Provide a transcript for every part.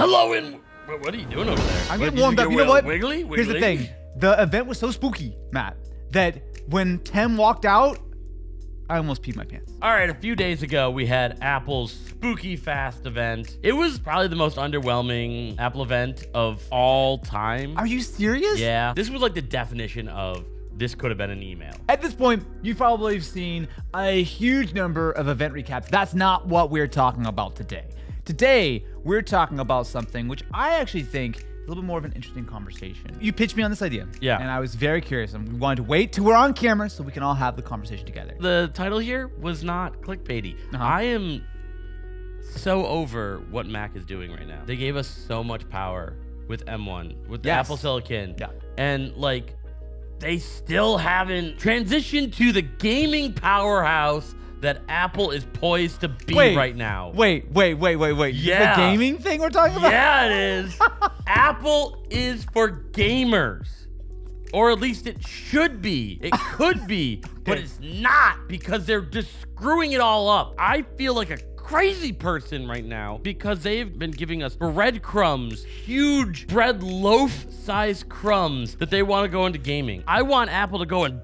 Hello, and what are you doing over there? I'm getting warmed up. You know what? Wiggly? Here's the thing. The event was so spooky, Matt, that when Tim walked out, I almost peed my pants. All right, a few days ago, we had Apple's Spooky Fast event. It was probably the most underwhelming Apple event of all time. Are you serious? Yeah. This was like the definition of this could have been an email. At this point, you've probably seen a huge number of event recaps. That's not what we're talking about today. Today, we're talking about something which I actually think is a little bit more of an interesting conversation. You pitched me on this idea. Yeah. And I was very curious. And we wanted to wait till we're on camera so we can all have the conversation together. The title here was not clickbaity. I am so over what Mac is doing right now. They gave us so much power with M1, with the Apple Silicon. Yeah. And like, they still haven't transitioned to the gaming powerhouse that Apple is poised to be right now. Wait. Yeah. The gaming thing we're talking about? Yeah, it is. Apple is for gamers. Or at least it should be. It could be, but it's not because they're just screwing it all up. I feel like a crazy person right now because they've been giving us breadcrumbs, huge bread loaf-sized crumbs that they want to go into gaming. I want Apple to go and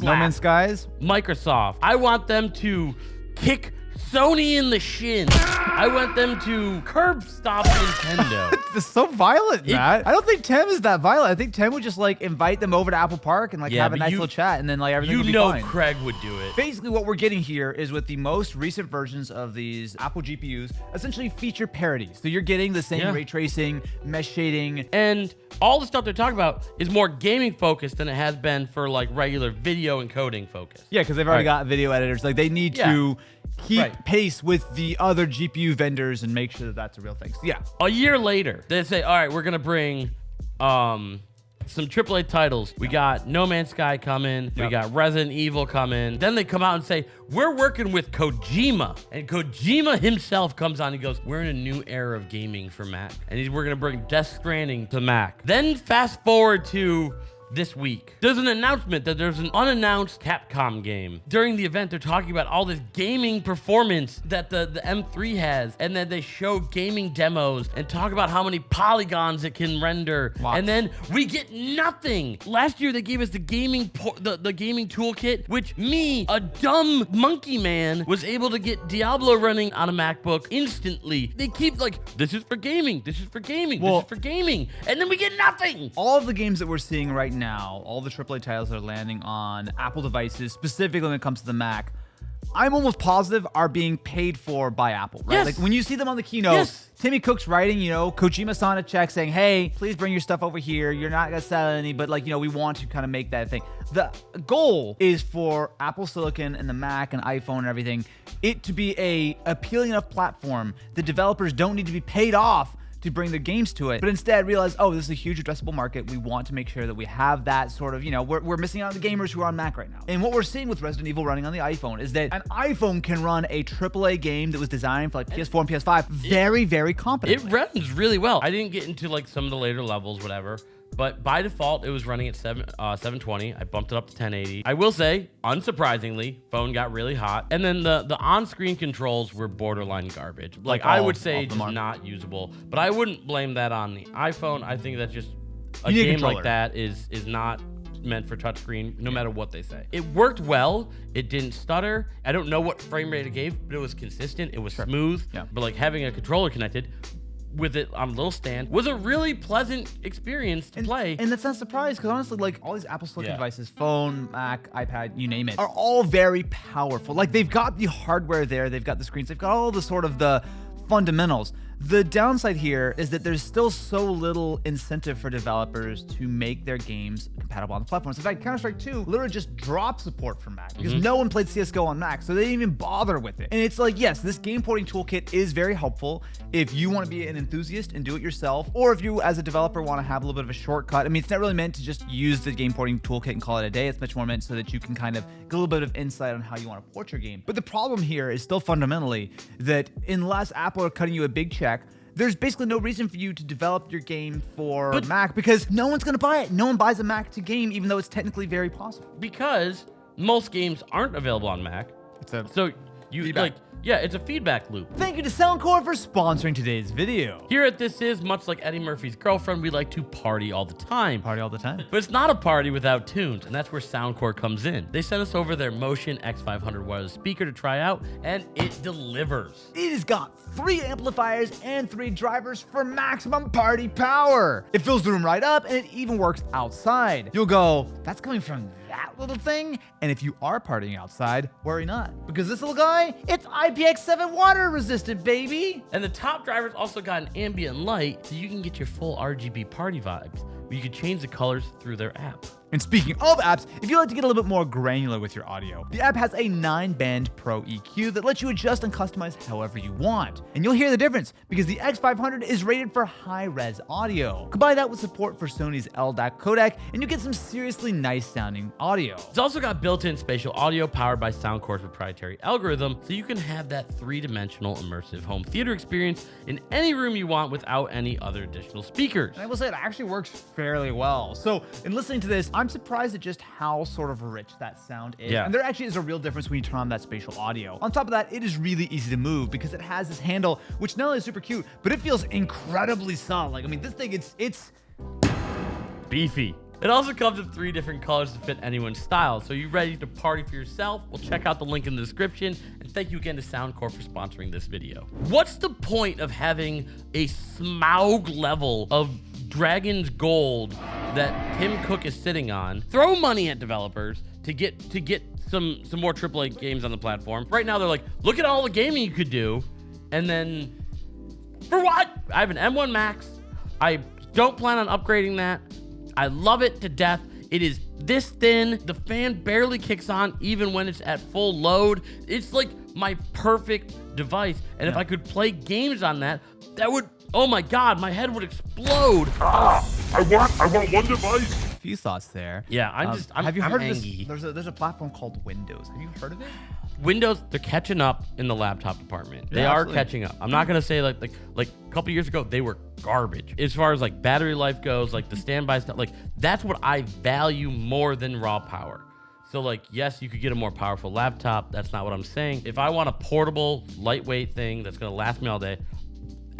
No Man's Skies? Microsoft. I want them to kick Sony in the shin. I want them to curb stop Nintendo. It's so violent, Matt. I don't think Tim is that violent. I think Tim would just like invite them over to Apple Park and like have a nice little chat, and then like everything would be fine. Craig would do it. Basically, what we're getting here is with the most recent versions of these Apple GPUs, essentially feature parity. So you're getting the same ray tracing, mesh shading, and all the stuff they're talking about is more gaming focused than it has been for like regular video encoding focus. Yeah, because they've already got video editors. Like they need to keep pace with the other GPU vendors and make sure that that's a real thing. So yeah. A year later, they say, all right, we're going to bring some AAA titles. We got No Man's Sky coming. We got Resident Evil coming. Then they come out and say, we're working with Kojima. And Kojima himself comes on and goes, we're in a new era of gaming for Mac. And we're going to bring Death Stranding to Mac. Then fast forward to this week. There's an announcement that there's an unannounced Capcom game. During the event, they're talking about all this gaming performance that the M3 has, and then they show gaming demos and talk about how many polygons it can render. And then we get nothing. Last year, they gave us the gaming the gaming toolkit, which me, a dumb monkey man, was able to get Diablo running on a MacBook instantly. They keep like, this is for gaming, this is for gaming, this is for gaming, and then we get nothing. All of the games that we're seeing right now, all the AAA titles that are landing on Apple devices, specifically when it comes to the Mac, I'm almost positive are being paid for by Apple, right? Yes. Like when you see them on the keynote, Timmy Cook's writing, Kojima signed a check saying, hey, please bring your stuff over here. You're not going to sell any, but like, we want to kind of make that thing. The goal is for Apple Silicon and the Mac and iPhone and everything, it to be a appealing enough platform that developers don't need to be paid off to bring their games to it, but instead realize, oh, this is a huge addressable market. We want to make sure that we have that sort of, we're missing out on the gamers who are on Mac right now. And what we're seeing with Resident Evil running on the iPhone is that an iPhone can run a AAA game that was designed for like PS4 and PS5 very, very competently. It runs really well. I didn't get into like some of the later levels, whatever. But by default, it was running at 720. I bumped it up to 1080. I will say, unsurprisingly, phone got really hot. And then the on-screen controls were borderline garbage. Like I would say just not usable. But I wouldn't blame that on the iPhone. I think that's just a game like that is not meant for touchscreen, no matter what they say. It worked well. It didn't stutter. I don't know what frame rate it gave, but it was consistent. It was smooth. Yeah. But like having a controller connected with it on a little stand was a really pleasant experience to play. And that's not a surprise, because honestly, like all these Apple Silicon devices, phone, Mac, iPad, you name it, are all very powerful. Like they've got the hardware there, they've got the screens, they've got all the sort of the fundamentals. The downside here is that there's still so little incentive for developers to make their games compatible on the platforms. In fact, Counter-Strike 2 literally just dropped support for Mac because no one played CSGO on Mac, so they didn't even bother with it. And it's like, yes, this game porting toolkit is very helpful if you want to be an enthusiast and do it yourself, or if you as a developer want to have a little bit of a shortcut. I mean, it's not really meant to just use the game porting toolkit and call it a day. It's much more meant so that you can kind of get a little bit of insight on how you want to port your game. But the problem here is still fundamentally that unless Apple are cutting you a big check, there's basically no reason for you to develop your game for Mac because no one's going to buy it. No one buys a Mac to game, even though it's technically very possible. Because most games aren't available on Mac. So you like Yeah, it's a feedback loop. Thank you to Soundcore for sponsoring today's video. Here at This Is, much like Eddie Murphy's girlfriend, we like to party all the time. Party all the time. But it's not a party without tunes, and that's where Soundcore comes in. They sent us over their Motion X500 wireless speaker to try out, and it delivers. It has got 3 amplifiers and 3 drivers for maximum party power. It fills the room right up, and it even works outside. You'll go, that's coming from that little thing? And if you are partying outside, worry not. Because this little guy, it's IPX7 water resistant, baby. And the top driver's also got an ambient light, so you can get your full RGB party vibes, where you can change the colors through their app. And speaking of apps, if you like to get a little bit more granular with your audio, the app has a 9-band Pro EQ that lets you adjust and customize however you want. And you'll hear the difference because the X500 is rated for high-res audio. Combine that with support for Sony's LDAC codec, and you get some seriously nice sounding audio. It's also got built-in spatial audio powered by Soundcore's proprietary algorithm, so you can have that 3-dimensional immersive home theater experience in any room you want without any other additional speakers. And I will say it actually works fairly well. So in listening to this, I'm surprised at just how sort of rich that sound is. Yeah. And there actually is a real difference when you turn on that spatial audio. On top of that, it is really easy to move because it has this handle, which not only is super cute, but it feels incredibly solid. Like, I mean, this thing, it's beefy. It also comes in 3 different colors to fit anyone's style. So you ready to party for yourself? Well, check out the link in the description. And thank you again to Soundcore for sponsoring this video. What's the point of having a Smaug level of Dragon's Gold that Tim Cook is sitting on? Throw money at developers to get some more AAA games on the platform. Right now, they're like, look at all the gaming you could do. And then, for what? I have an M1 Max. I don't plan on upgrading that. I love it to death. It is this thin. The fan barely kicks on even when it's at full load. It's like my perfect device. And if I could play games on that, that would, oh my God, my head would explode. I want one device. a few thoughts there. Yeah, I'm have you heard angry. of this? There's a platform called Windows. Have you heard of it? Windows, they're catching up in the laptop department. They Yeah, are absolutely. catching up. I'm not gonna say like a couple years ago they were garbage as far as like battery life goes, like the standby stuff. Like that's what I value more than raw power. So like, yes, you could get a more powerful laptop. That's not what I'm saying. If I want a portable, lightweight thing that's gonna last me all day,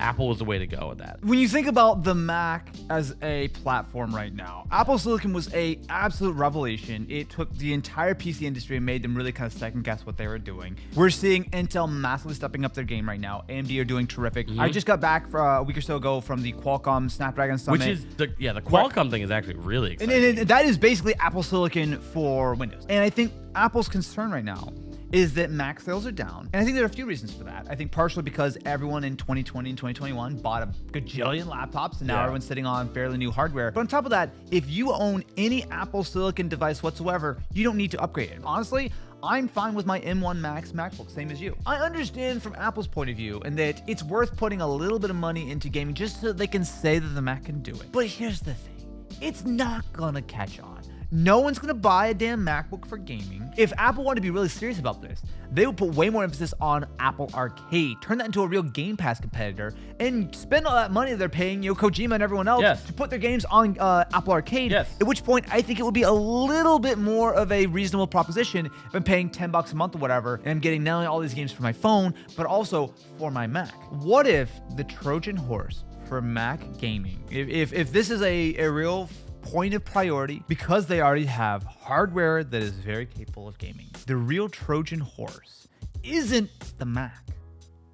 Apple was the way to go with that. When you think about the Mac as a platform right now, Apple Silicon was a absolute revelation. It took the entire PC industry and made them really kind of second guess what they were doing. We're seeing Intel massively stepping up their game right now. AMD are doing terrific. I just got back for a week or so ago from the Qualcomm Snapdragon Summit. Which is the Qualcomm thing is actually really exciting. And that is basically Apple Silicon for Windows. And I think Apple's concern right now is that Mac sales are down. And I think there are a few reasons for that. I think partially because everyone in 2020 and 2021 bought a gajillion laptops, and now everyone's sitting on fairly new hardware. But on top of that, if you own any Apple Silicon device whatsoever, you don't need to upgrade it. Honestly, I'm fine with my M1 Max MacBook, same as you. I understand from Apple's point of view and that it's worth putting a little bit of money into gaming just so they can say that the Mac can do it. But here's the thing, it's not gonna catch on. No one's gonna buy a damn MacBook for gaming. If Apple wanted to be really serious about this, they would put way more emphasis on Apple Arcade, turn that into a real Game Pass competitor, and spend all that money they're paying, Kojima and everyone else to put their games on Apple Arcade. At which point, I think it would be a little bit more of a reasonable proposition if I'm paying $10 a month or whatever, and I'm getting not only all these games for my phone, but also for my Mac. What if the Trojan Horse for Mac gaming, if this is a real point of priority, because they already have hardware that is very capable of gaming, the real Trojan Horse isn't the Mac.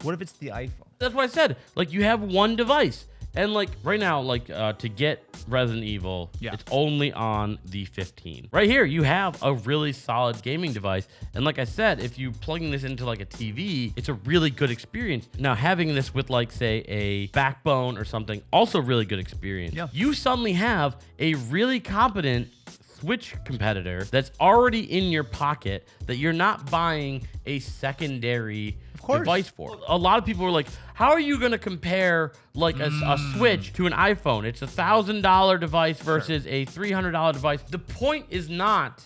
What if it's the iPhone? That's what I said. Like, you have one device. And like right now, like to get Resident Evil, it's only on the 15. Right here, you have a really solid gaming device. And like I said, if you plugging this into like a TV, it's a really good experience. Now having this with like say a Backbone or something, also really good experience. You suddenly have a really competent Switch competitor that's already in your pocket that you're not buying a secondary device for. A lot of people are like, how are you going to compare like a Switch to an iPhone? It's $1,000 device versus a $300 device. The point is not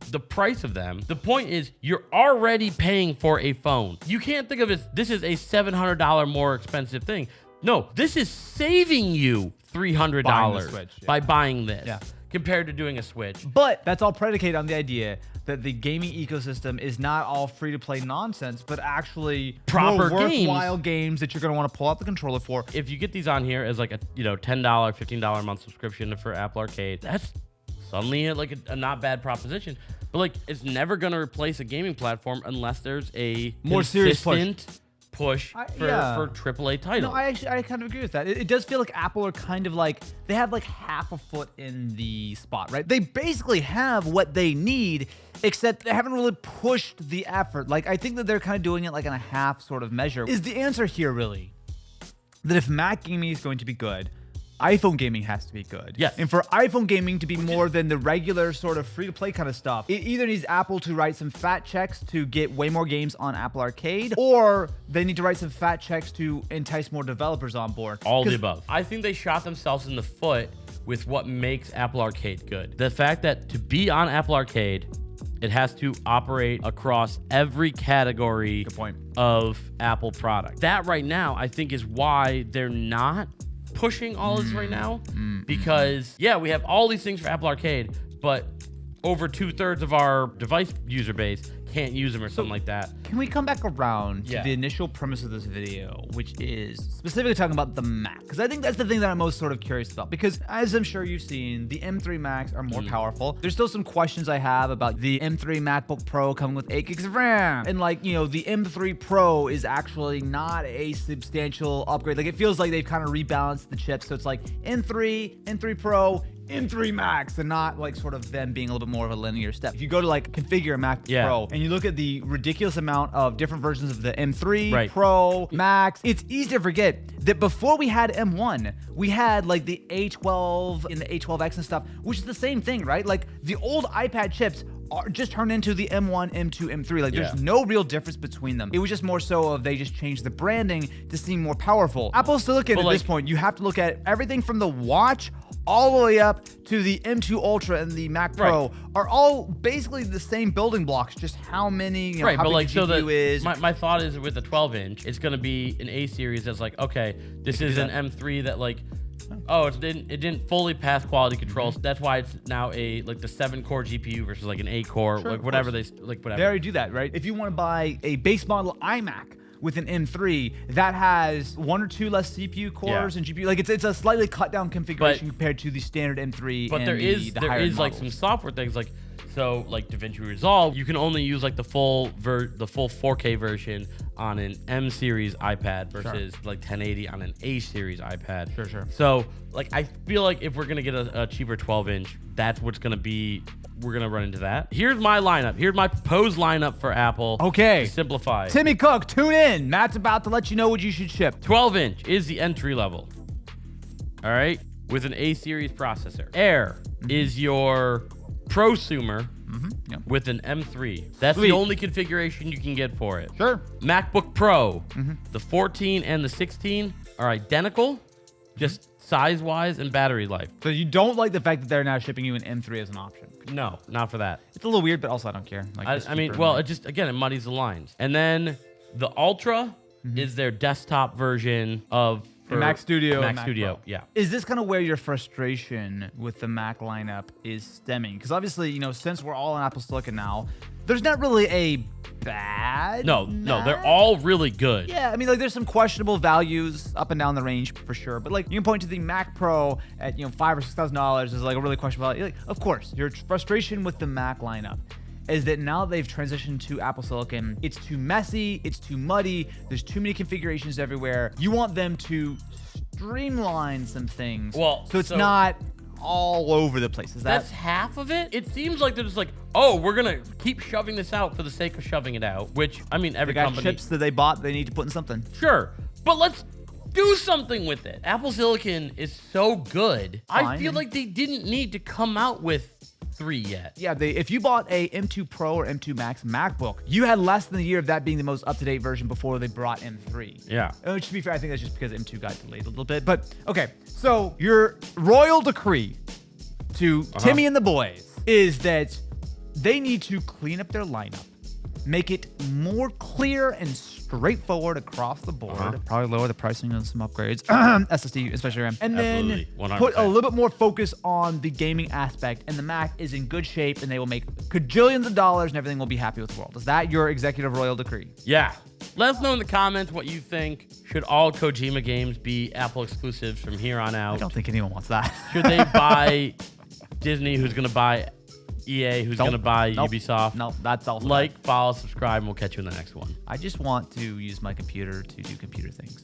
the price of them. The point is you're already paying for a phone. You can't think of it as this is a $700 more expensive thing. No, this is saving you $300 by buying this. compared to doing a Switch. But that's all predicated on the idea that the gaming ecosystem is not all free-to-play nonsense, but actually Proper more worthwhile games that you're going to want to pull out the controller for. If you get these on here as like a $10, $15 a month subscription for Apple Arcade, that's suddenly like a not bad proposition. But like, it's never going to replace a gaming platform unless there's a more serious push for AAA titles. No, I kind of agree with that. It does feel like Apple are kind of like, they have like half a foot in the spot, right? They basically have what they need, except they haven't really pushed the effort. Like, I think that they're kind of doing it like in a half sort of measure. Is the answer here really that if Mac gaming is going to be good, iPhone gaming has to be good? Yes. And for iPhone gaming to be more than the regular sort of free-to-play kind of stuff, it either needs Apple to write some fat checks to get way more games on Apple Arcade, or they need to write some fat checks to entice more developers on board. All the above. I think they shot themselves in the foot with what makes Apple Arcade good. The fact that to be on Apple Arcade, it has to operate across every category of Apple product. That right now, I think, is why they're not pushing all this right now, because yeah, we have all these things for Apple Arcade, but over 2/3 of our device user base can't use them or something like that. Can we come back around to the initial premise of this video, which is specifically talking about the Mac? Because I think that's the thing that I'm most sort of curious about, because as I'm sure you've seen, the M3 Macs are more powerful. There's still some questions I have about the M3 MacBook Pro coming with 8 gigs of RAM. And like, the M3 Pro is actually not a substantial upgrade. Like, it feels like they've kind of rebalanced the chips. So it's like M3 Pro, M3 Max, and not like sort of them being a little bit more of a linear step. If you go to like configure a MacBook Pro and you look at the ridiculous amount of different versions of the M3 Pro, Max, it's easy to forget that before we had M1, we had like the A12 and the A12X and stuff, which is the same thing, right? Like, the old iPad chips are just turned into the M1, M2, M3. Like, there's no real difference between them. It was just more so of they just changed the branding to seem more powerful. Apple Silicon at this point, you have to look at everything from the watch all the way up to the M2 Ultra and the Mac Pro are all basically the same building blocks, just how many, how big the GPU is. My thought is with the 12-inch, it's going to be an A series that's like, okay, this is an M3 that like, it didn't fully pass quality control. So that's why it's now the 7-core GPU versus like an 8-core, like whatever whatever. They already do that, right? If you want to buy a base model iMac with an M3 that has 1 or 2 less CPU cores and GPU, like it's a slightly cut down configuration compared to the standard M3. But and there is like some software things like, so like DaVinci Resolve, you can only use like the full 4K version on an M series iPad versus like 1080 on an A series iPad. Sure. So like, I feel like if we're gonna get a cheaper 12-inch, that's what's gonna be. We're gonna run into that. Here's my lineup. Here's my proposed lineup for Apple. Okay. To simplify. Timmy Cook, tune in. Matt's about to let you know what you should ship. 12-inch is the entry level. All right, with an A series processor. Air is your prosumer with an M3. That's the only configuration you can get for it. Sure. MacBook Pro, the 14 and the 16 are identical, just size-wise and battery life. So you don't like the fact that they're now shipping you an M3 as an option? No, not for that. It's a little weird, but also I don't care. Like, it just, again, it muddies the lines. And then the Ultra is their desktop version of Mac Studio. Mac Studio, yeah. Is this kind of where your frustration with the Mac lineup is stemming? Because obviously, since we're all on Apple Silicon now, there's not really a bad No, they're all really good. Yeah, I mean, like, there's some questionable values up and down the range for sure. But like, you can point to the Mac Pro at $5,000 or $6,000 is like a really questionable value. Like, of course, your frustration with the Mac lineup is that now they've transitioned to Apple Silicon. It's too messy, it's too muddy, there's too many configurations everywhere. You want them to streamline some things, so it's not all over the place. That's half of it? It seems like they're just like, oh, we're gonna keep shoving this out for the sake of shoving it out, which, I mean, every company... chips that they bought, they need to put in something. Sure, but let's do something with it. Apple Silicon is so good. I feel like they didn't need to come out with 3 yet. Yeah, if you bought a M2 Pro or M2 Max MacBook, you had less than a year of that being the most up-to-date version before they brought M3. Yeah. Which, to be fair, I think that's just because M2 got delayed a little bit. But, okay, so your royal decree to Timmy and the boys is that they need to clean up their lineup, make it more clear and straightforward across the board. Probably lower the pricing on some upgrades, SSD, especially RAM. And Absolutely. then 100%. put a little bit more focus on the gaming aspect, and the Mac is in good shape, and they will make cajillions of dollars, and everything will be happy with the world. Is that your executive royal decree? Yeah. Let us know in the comments what you think. Should all Kojima games be Apple exclusives from here on out? I don't think anyone wants that. Should they buy Disney, who's going to buy EA, who's going to buy Nope. Ubisoft? No, that's all. Like, follow, subscribe, and we'll catch you in the next one. I just want to use my computer to do computer things.